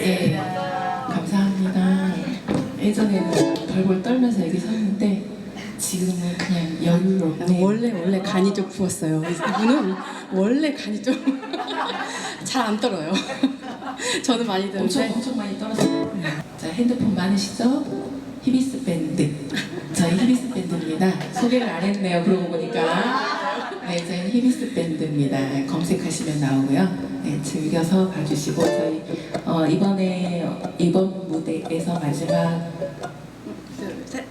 예, 감사합니다. 예전에는 벌벌 떨면서 여기 섰는데 지금은 그냥 여유롭네. 원래 간이 좀 부었어요. 이분은 원래 간이 좀 잘 안 떨어요. 저는 많이 드는데 엄청 많이 떨어졌어요. 자, 핸드폰 많으시죠? 히비스 밴드. 저희 히비스 밴드입니다. 소개를 안 했네요. 그러고 보니까. 네, 저희는 히비스 밴드입니다. 검색하시면 나오고요. 네, 즐겨서 봐주시고 저희 이번 무대에서 마지막 둘, 셋.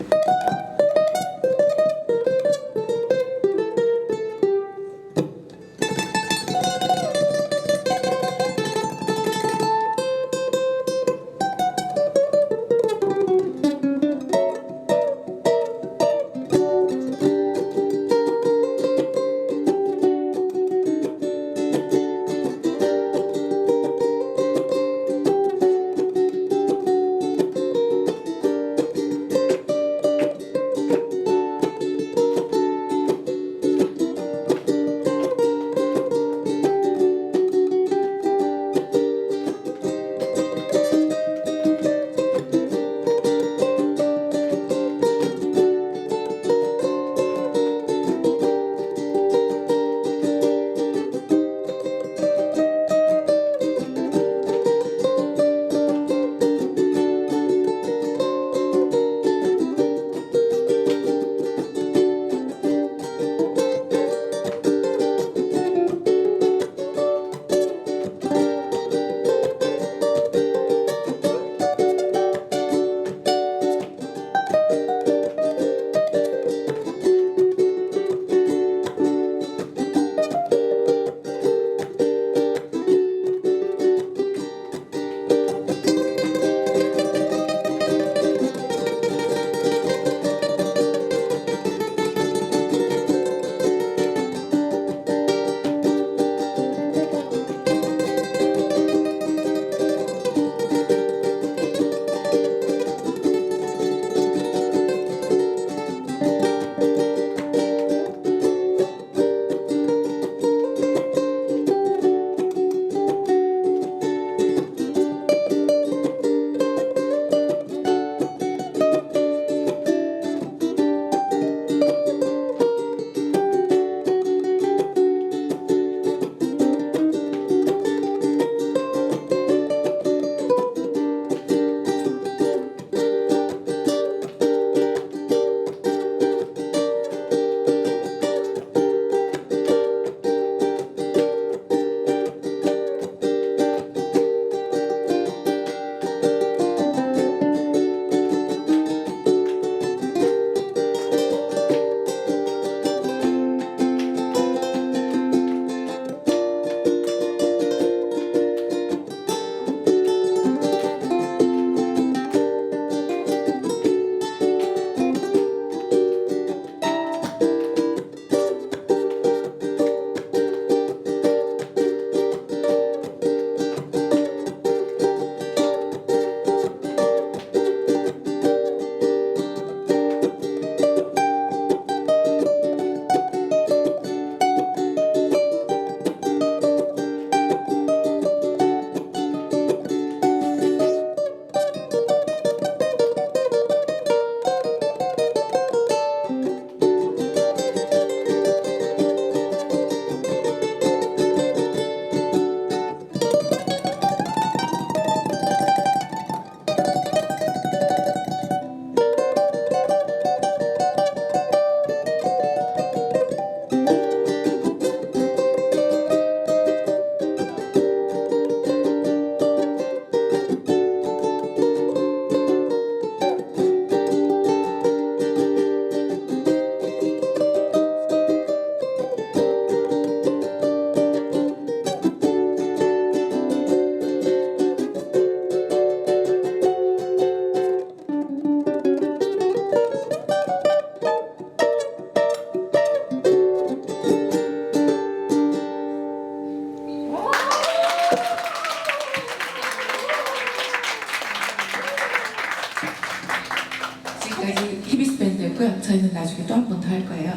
지금까지 히비스 밴드였고요. 저희는 나중에 또 한 번 더 할 거예요.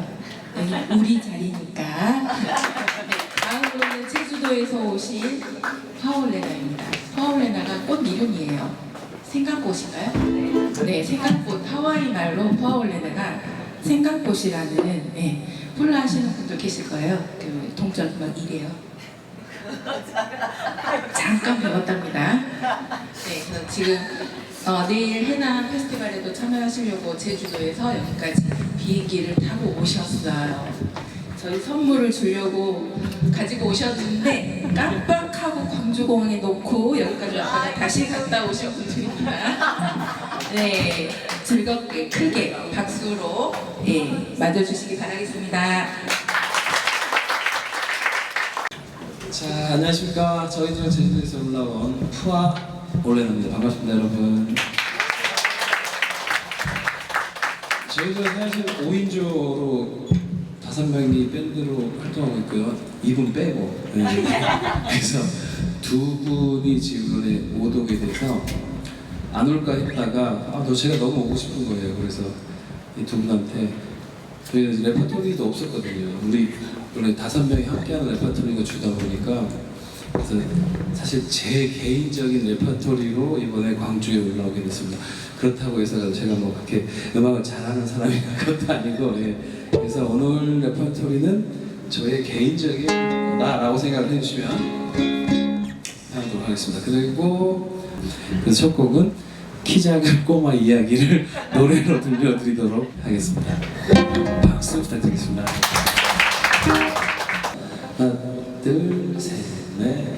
여기 우리 자리니까. 네, 다음으로는 제주도에서 오신 파울레나입니다. 파울레나 파울레나가 꽃 이름이에요. 생강꽃인가요? 네, 생강꽃. 하와이 말로 파울레나가 생강꽃이라는 폴라 하시는 분들 계실 거예요. 그 동전 막 이래요. 잠깐 배웠답니다. 네, 그래서 지금 내일 해남 페스티벌에도 참여하시려고 제주도에서 여기까지 비행기를 타고 오셨어요. 저희 선물을 주려고 가지고 오셨는데 깜빡하고 광주공항에 놓고 여기까지 왔다가 다시 갔다 오신 분들입니다. 네, 즐겁게 크게 박수로 맞아주시기 바라겠습니다. 자, 안녕하십니까. 저희는 제주도에서 올라온 푸아 올레나입니다. 반갑습니다, 여러분. 저희도 사실 5인조로 5명이 밴드로 활동하고 있고요. 2분 빼고. 네. 그래서 2분이 지금 이번에 못 오게 돼서 안 올까 했다가 제가 너무 오고 싶은 거예요. 그래서 이 2분한테 저희는 레퍼토리도 없었거든요. 우리 원래 5명이 함께하는 레퍼토리가 주다 보니까 그래서 사실 제 개인적인 레퍼토리로 이번에 광주에 올라오게 됐습니다. 그렇다고 해서 제가 뭐 그렇게 음악을 잘하는 사람이 그것도 아니고 그래서 오늘 레퍼토리는 저의 개인적인 거다라고 생각을 해주시면 하도록 하겠습니다. 그리고 그래서 첫 곡은 키 작은 꼬마 이야기를 노래로 들려드리도록 하겠습니다. 박수 부탁드리겠습니다. 하나, 둘, 셋, 넷.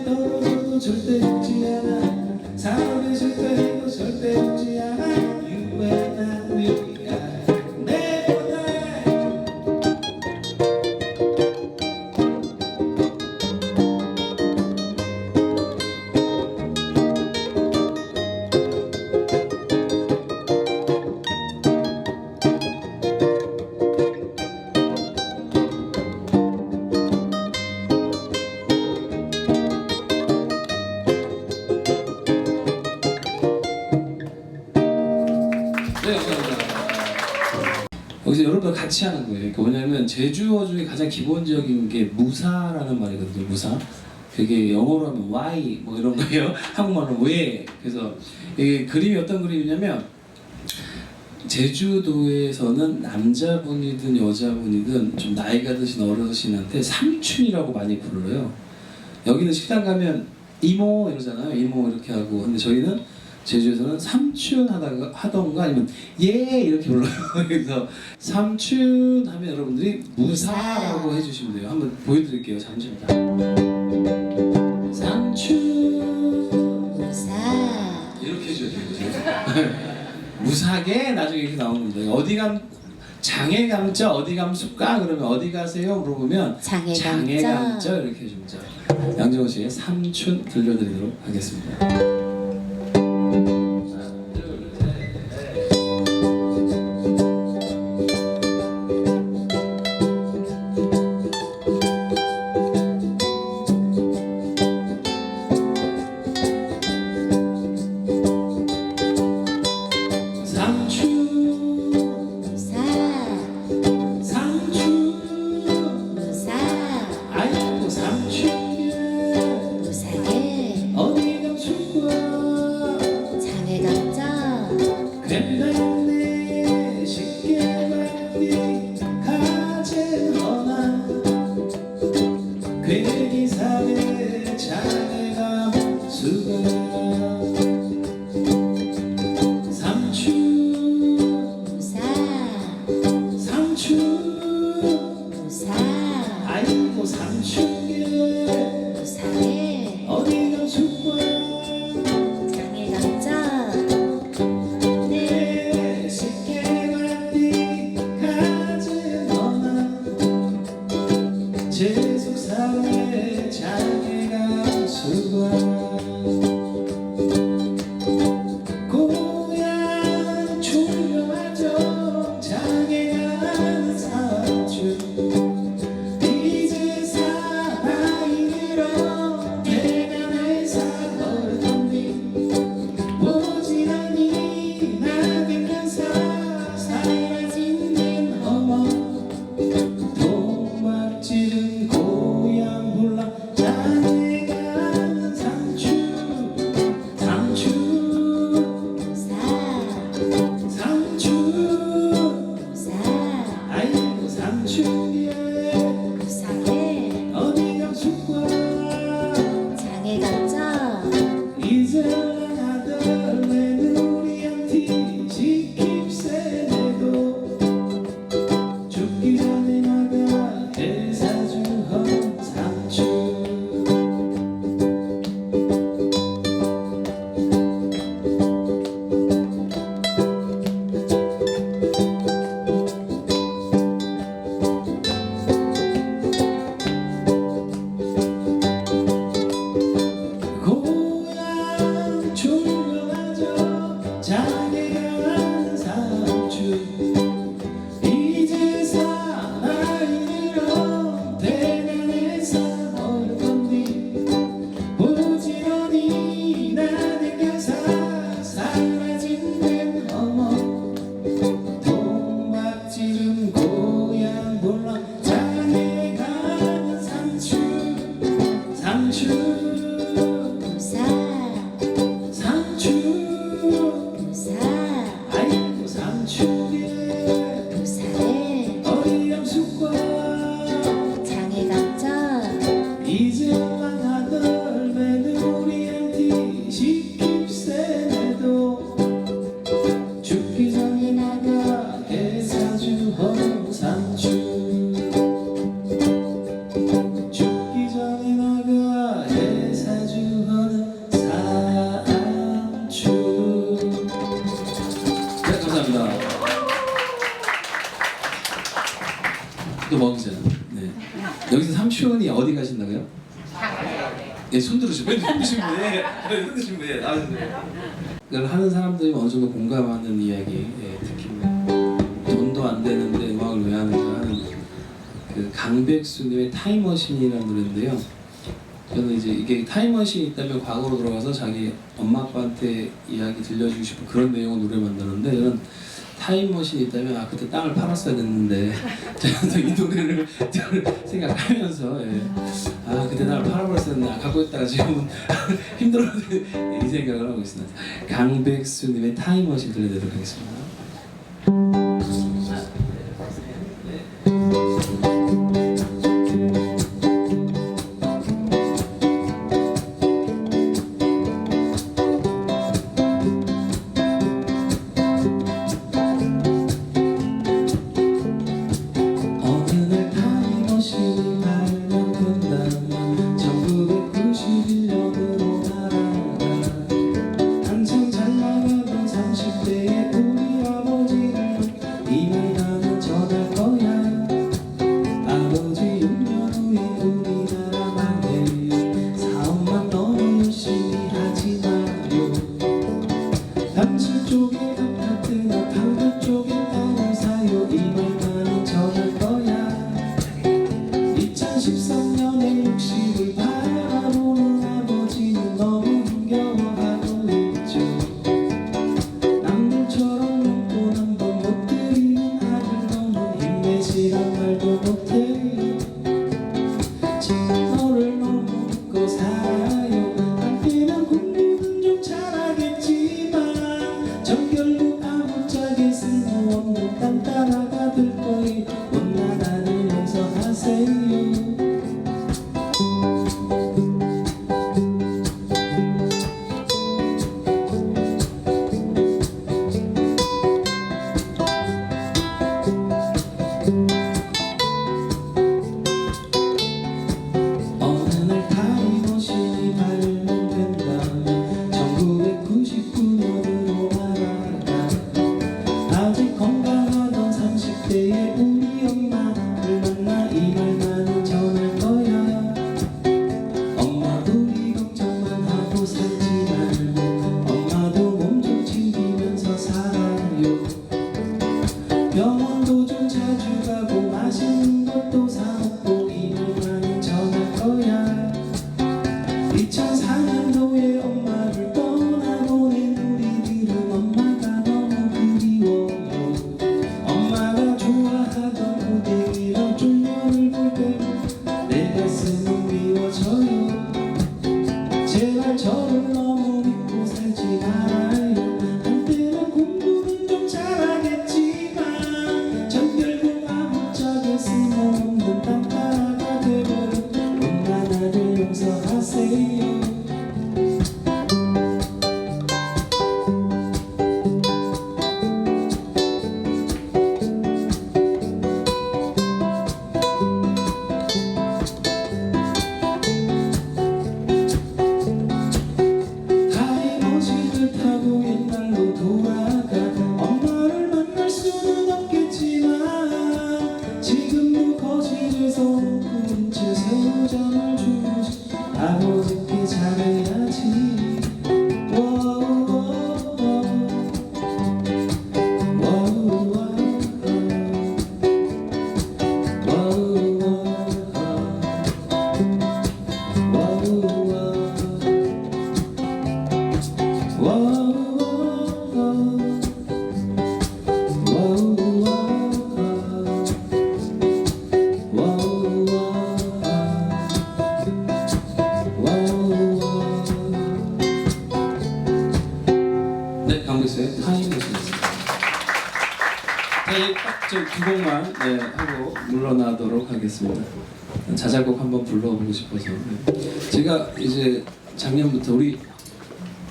떨어져도 절대 죽지 않아. 사업에 실패해도 절대 죽지 않아. 여기서 여러분들 같이 하는 거예요. 그러니까 뭐냐면 제주어 중에 가장 기본적인 게 무사라는 말이거든요. 무사. 그게 영어로 하면 why 뭐 이런 거예요. 한국말로 왜. 그래서 이게 그림이 어떤 그림이냐면 제주도에서는 남자분이든 여자분이든 좀 나이가 드신 어르신한테 삼촌이라고 많이 불러요. 여기는 식당 가면 이모 이러잖아요. 이모 이렇게 하고. 근데 저희는 제주에서는 삼촌 하던가 아니면 예 이렇게 불러요. 그래서 삼촌 하면 여러분들이 무사라고 해주시면 돼요. 한번 보여드릴게요. 잠시만요. 삼촌 무사 이렇게 해줘야 돼요. 무사하게 나중에 이렇게 나오는 거예요. 어디 감 장애 감자 어디 감술까 그러면 어디 가세요 물어보면 장애 감자 이렇게 해줍니다. 양정호 씨의 삼촌 들려드리도록 하겠습니다. 또 먹이잖아. 네. 여기서 삼촌이 어디 가신다고요? 예, 손 들으시면 왜 손드시면 돼? 왜 손드시면 돼? 이걸 하는 사람들이 어느 정도 공감하는 이야기, 예, 특히 뭐 돈도 안 되는데 음악을 왜 하는가 하는 그 강백수님의 타임머신이라는 노래인데요. 저는 이제 이게 타임머신이 있다면 과거로 돌아가서 자기 엄마 아빠한테 이야기 들려주고 싶은 그런 내용의 노래 만드는데 저는 타임머신이 있다면 그때 땅을 팔았어야 됐는데 제가 또 이 노래를 생각하면서 그때 땅을 팔아버렸어야 했는데 갖고 있다가 지금은 힘들어서 이 생각을 하고 있습니다. 강백수님의 타임머신 들려드리도록 하겠습니다. 병원도 좀 자주 가고 맛있는 것도 사 먹고 이 말만은 전할 거야. 2004년도에 엄마를 떠나보낸 우리들은 엄마가 너무 그리워요. 엄마가 좋아하던 고데기랑 쫄면을 볼 때 내 가슴은 미워져요. 제발 저를 너무 믿고 살지 말아요. 한때는 공부는 좀 잘하겠지만 전 결국 아무짝에 쓸모없는 딴따라가 되버린 못난 아들 용서하세요. 타임머신을 타고 옛날로 돌아가 엄마를 만날 수는 없겠지만 지금도 거실에서 놓고 채 새우잠을 주무신 아버지께 잘해야지. 네, 강백수의 타임머신이었습니다. 딱두 곡만 하고 물러나도록 하겠습니다. 자작곡 한번 불러보고 싶어서. 제가 이제 작년부터 우리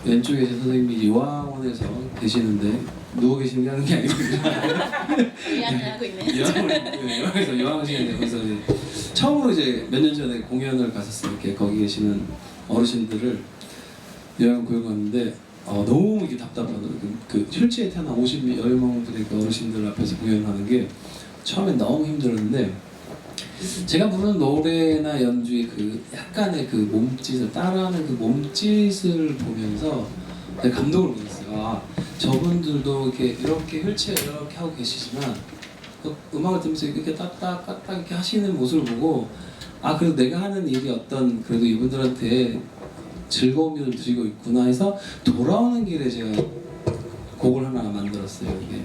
왼쪽에 계신 선생님이 요양원에서 계시는데 누워 계시는 게 하는 게 아니거든요. 하고 있네. 요양에서 요양원에 거기서 이제 처음으로 이제 몇 년 전에 공연을 갔었어요. 이렇게 거기 계시는 어르신들을 요양 구역 갔는데 너무 이게 답답하더라고요. 그 휠체어에 태어난 50여 명들의 그 어르신들 앞에서 공연하는 게 처음엔 너무 힘들었는데 제가 부르는 노래나 연주의 그 약간의 그 몸짓을 따라하는 그 몸짓을 보면서 되게 감동을 받았어요. 아, 저분들도 이렇게 휠체어 이렇게 하고 계시지만 그 음악을 들으면서 이렇게 딱딱 이렇게 하시는 모습을 보고 아, 그래도 내가 하는 일이 어떤 그래도 이분들한테 즐거움을 좀 드리고 있구나 해서 돌아오는 길에 제가 곡을 하나 만들었어요. 이게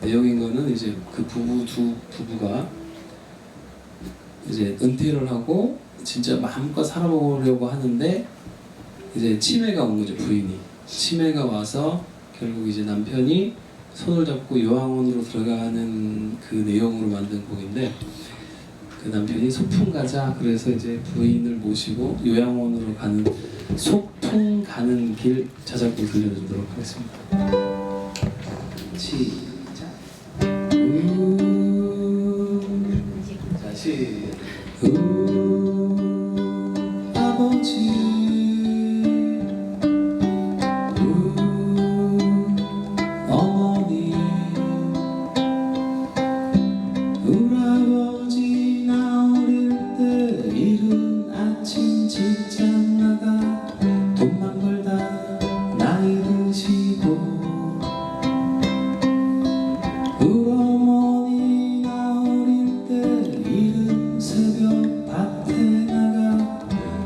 내용인 거는 이제 그 두 부부가 이제 은퇴를 하고 진짜 마음껏 살아보려고 하는데 이제 치매가 온 거죠. 부인이 치매가 와서 결국 이제 남편이 손을 잡고 요양원으로 들어가는 그 내용으로 만든 곡인데, 그 남편이 소풍 가자 그래서 이제 부인을 모시고 요양원으로 가는 소풍 가는 길 자작곡 들려드리도록 하겠습니다. 시작. 자, 시작. 아버지 어머니 우라버지 나 어릴 때 이른 아침 직장 나가 돈만 벌다 나이 드시고, 우어머니 나 어릴 때 이른 새벽 밭에 나가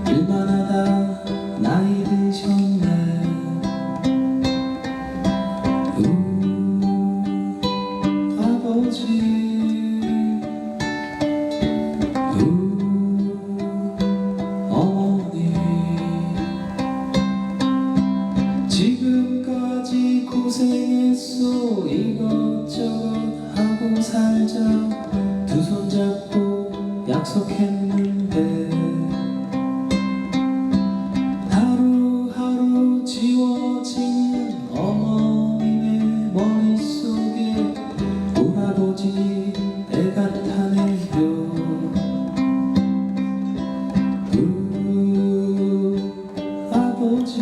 일만 하다 나이 드셨네. 아버지 어머니 지금까지 고생했어 이것저것 하고 살자 두 손 잡고 약속했는데 하루하루 지워지는 어머님의 머릿속에 오라버지 애가 타네요. 아버지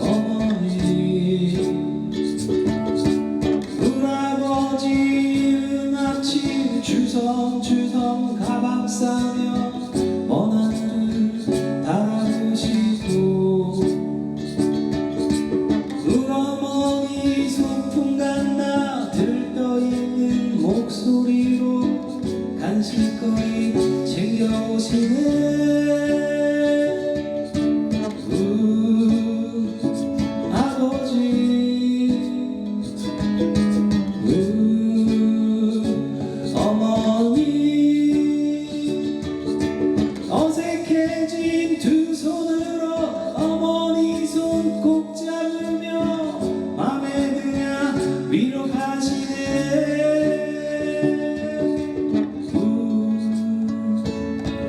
어머니 우라버지는 아침 주섬주섬 가방 싸며 먼 하늘을 바라보시고, 우어머니 소풍 갔나 들떠있는 목소리로 간식거리 챙겨오시네. 아버지 어머니 어색해진 두 손으로 어머니 손 꼭 잡으며 맘에 드냐 위로 가시네.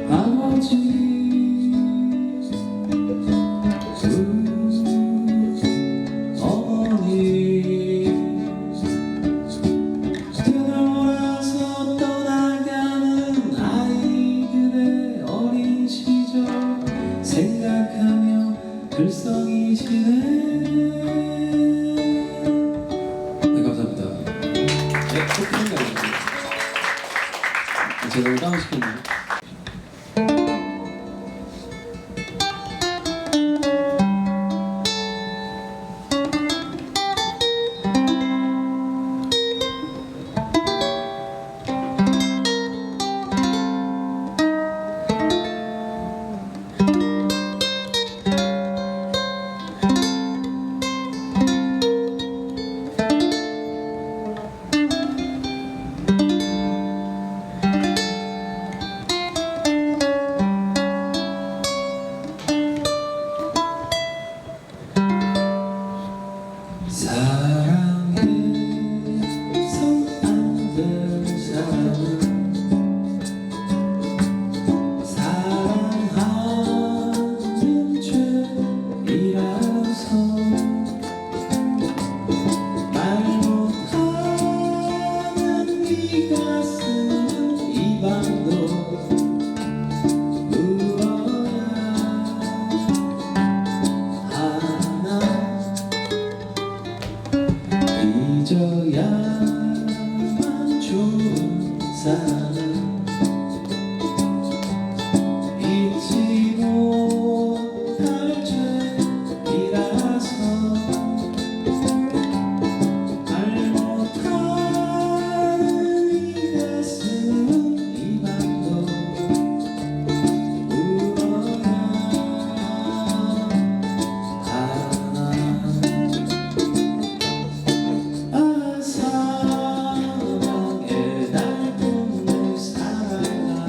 아버지 어머니 뒤돌아서 떠나가는 아이들의 어린 시절 생각하며 글썽이시네. 네, 감사합니다. 네, 소풍가요. 제가 오늘 다운시켰는데 사랑은 잊지 못할 죄이라서 말 못하는 이 가슴은 이 밤도 울어야 하나. 아 사랑에 날 품는 사랑아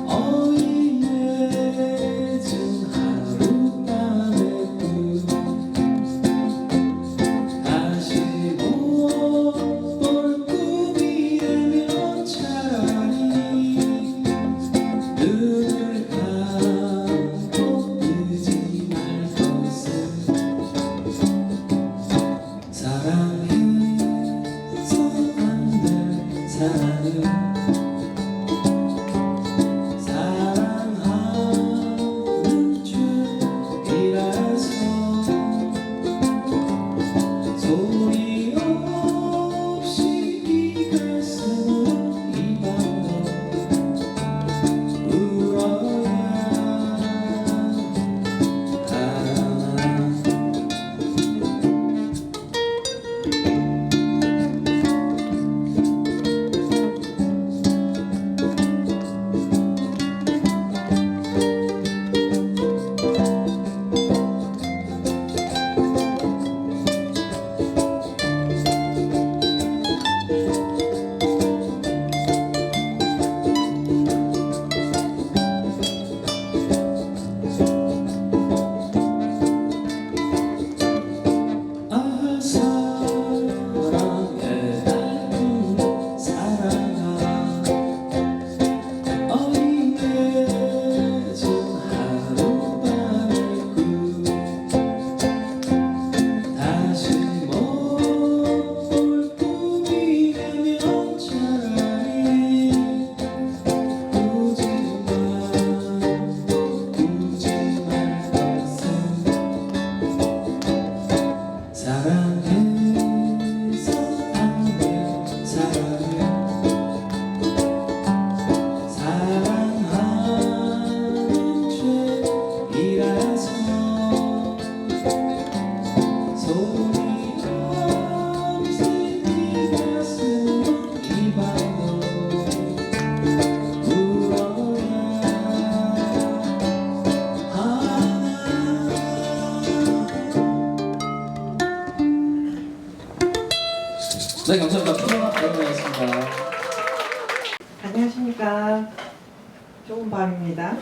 어이 늦은 하룻밤의 꿈 다시 못 볼 꿈이라면 차라리 눈을 감고 뜨지 말 것을 사랑해서 안 될 사랑은 사랑하는 죄이라서 소리 없이 이 가슴은 이 밤도 울어야 하나. 아 사랑에 날 품는 사랑아 어이 늦은 하룻밤의 꿈 다시 못 볼 꿈이라면 차라리 울지 말 것은 사랑해서 안 될 사랑을 사랑하는 죄이라서 소리 없이 네 가슴은 이 밤도 울어야 하나. 네, 감사합니다. 여러분이었습니다. 안녕하십니까. 좋은 밤입니다.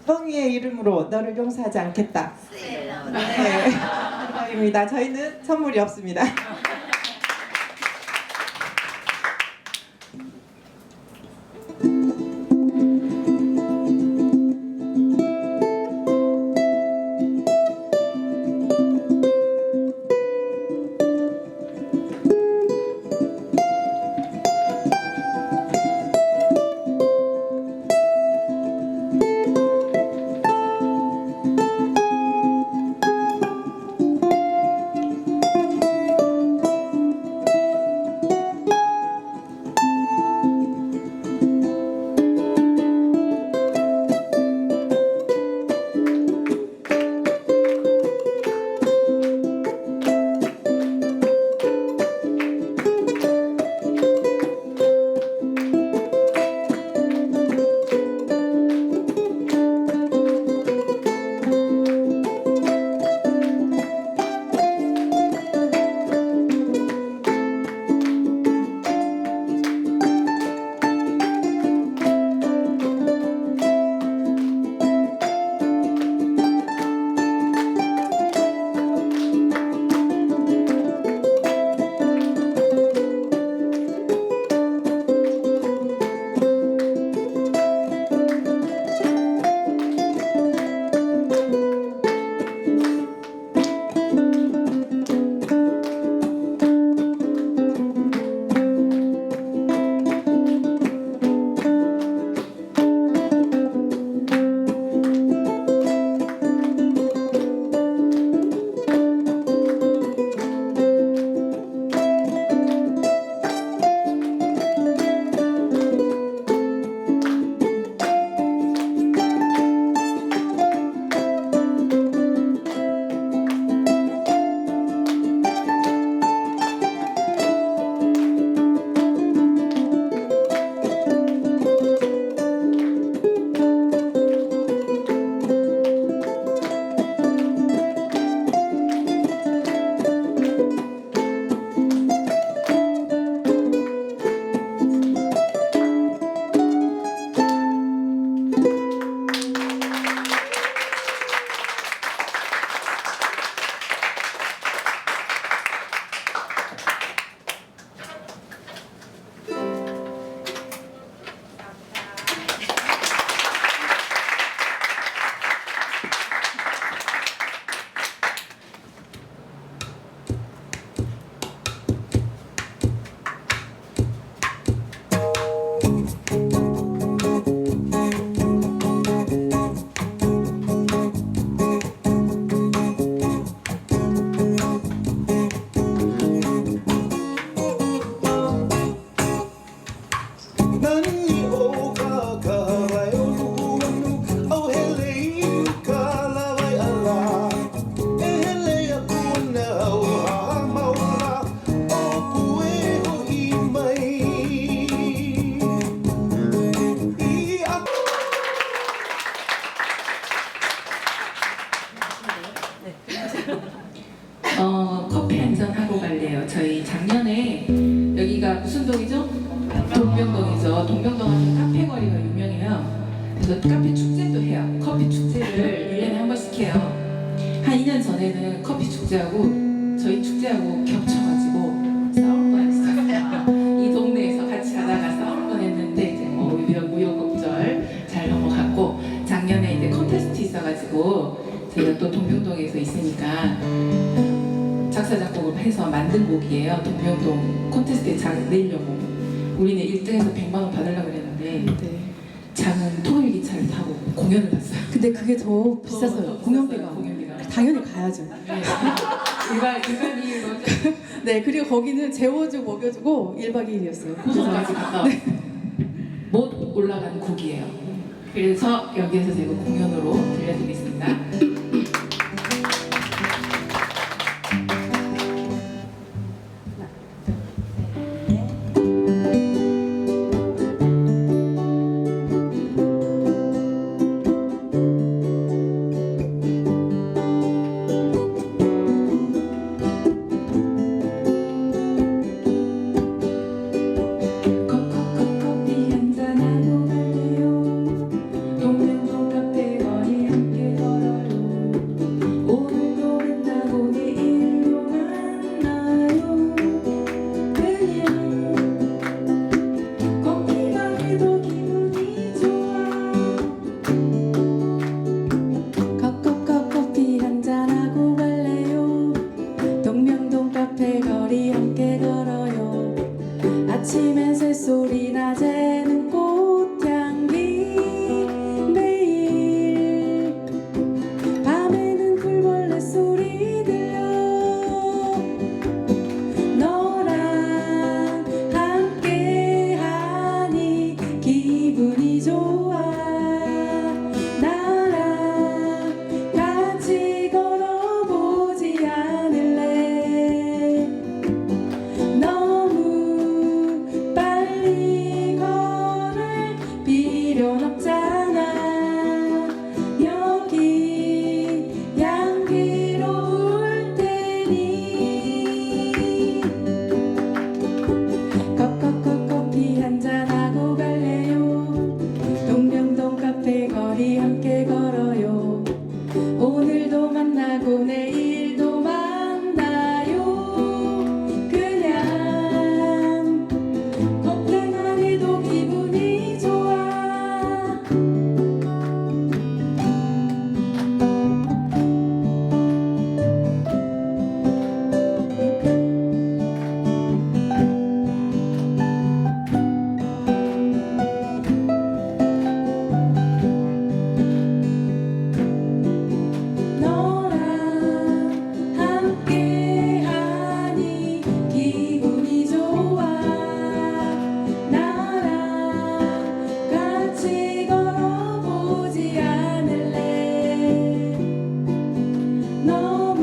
성희의 이름으로 너를 용서하지 않겠다. 네, 입니다. 저희는 선물이 없습니다. 동명동이죠. 동명동은 카페 거리가 유명해요. 그래서 카페 축제도 해요. 커피 축제를 1년에 한 번씩 해요. 한 2년 전에는 커피 축제하고 저희 축제하고 겹쳐가지고 싸울 뻔했어요. 이 동네에서 같이 하다가 싸울 뻔했는데 이제 뭐 우여곡절 잘 넘어갔고, 작년에 이제 콘테스트 있어가지고 저희가 또 동명동에서 있으니까 작사 작곡을 해서 만든 곡이에요. 동명동 콘테스트에 내려고 우리는 1등에서 100만 원 받으려고 그랬는데 네. 장은 통일 기차를 타고 공연을 갔어요. 근데 그게 더 비쌌어요. 더 공연비가. 공연비가. 당연히 가야죠. 네. 일반이 먼저 네, 그리고 거기는 재워주고 먹여주고 1박 2일이었어요. 고성까지 갔다 못 올라간 곡이에요. 그래서 여기에서 제가 공연으로 들려드리겠습니다. 커피 한잔하고 갈래요. 동명동 카페 거리 함께 걸어요. 오늘도 만나고 내일도 만나요. 그냥 걷기만 해도 기분이 좋아. 커피 한잔하고 갈래요. 동명동 카페 거리 함께 걸어요. 아침엔 새소리, 낮에는 꽃향기, 매일 밤에는 굴벌레 소리 들려. 너랑 함께하니 기분이 좋아. 나랑 같이 걸어보지 않을래. 너무 빨리 걸을 필요는 없잖아. 여기 향기로울 테니. 커피 한잔하고 갈래요. 동명동 카페 거리 함께 걸어요. 오늘도 만나고 내일도 만나요. 그냥 걷기만 해도 기분이 좋아. 너랑 함께하니 기분이 좋아. 나랑 같이 걸어보지 않을래. 너무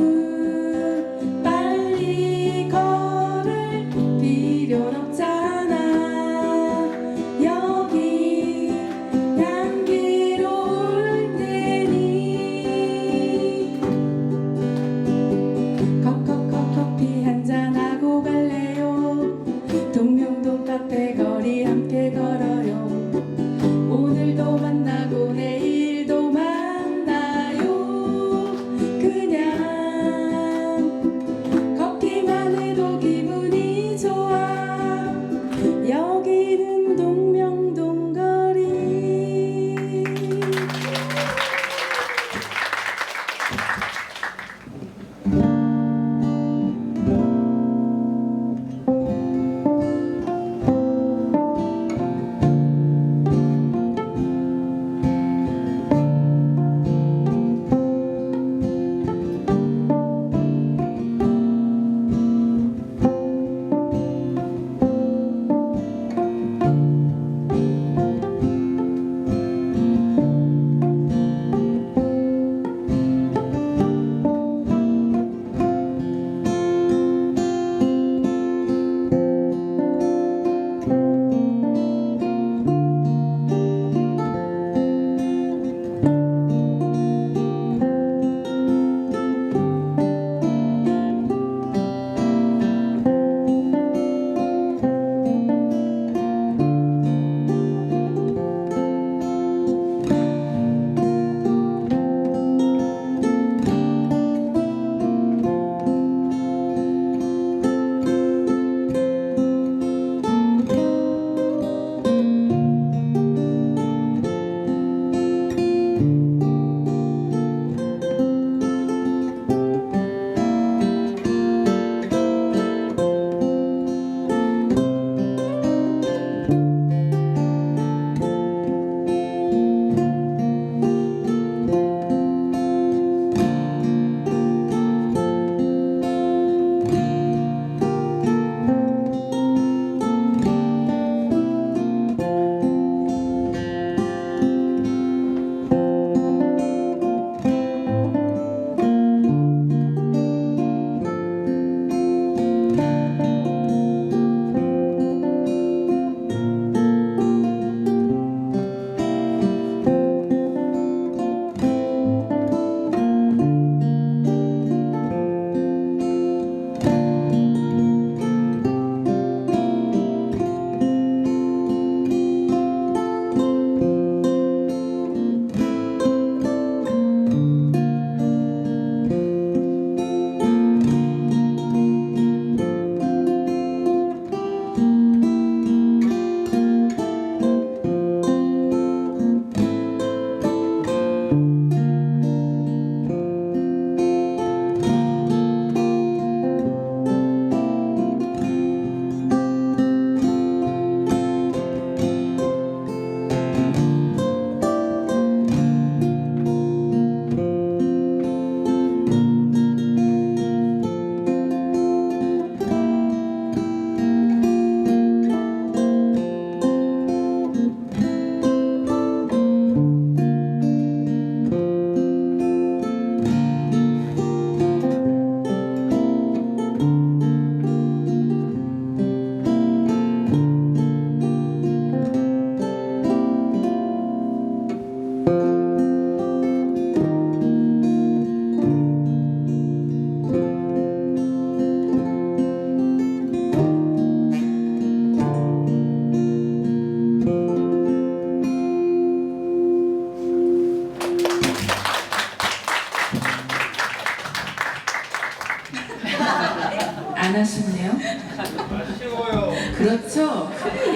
빨리 걸을 필요는 없잖아. 여기 향기로울 테니. 커피 한잔하고 갈래요. 동명동 카페 거리 함께 걸어요. 오늘도 만나고 내일도 만나요. 그냥 걷기만 해도 기분이 좋아. 여기는 동명동 거리.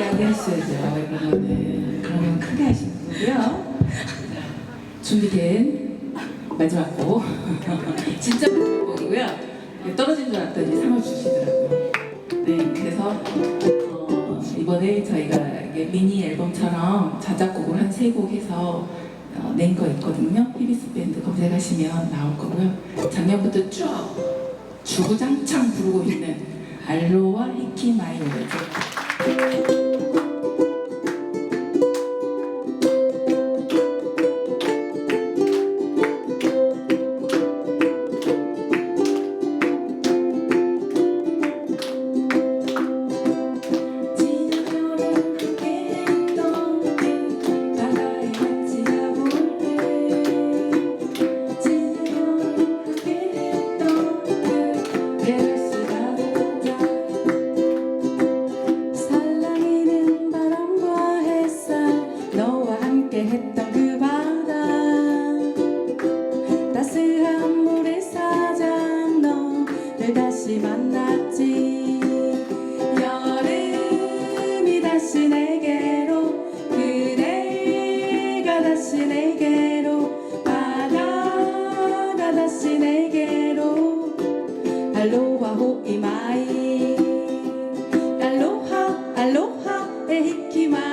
이야기하셔야죠. 그러면 크게 하시는 거고요. 자, 준비된 마지막 곡. 진짜 마지막 곡이고요. 떨어진 줄 알았더니 상을 주시더라고요. 네, 그래서 이번에 저희가 이게 미니 앨범처럼 자작곡을 한 3곡 해서 낸 거 있거든요. 히비스 밴드 검색하시면 나올 거고요. 작년부터 쭉 주구장창 부르고 있는 알로와 히키마이오죠. 했던 그 바다 따스한 모래사장 너를 다시 만났지 여름이 다시 내게로 그대가 다시 내게로 바다가 다시 내게로 알로하 호이마이 알로하 알로하 에히키마이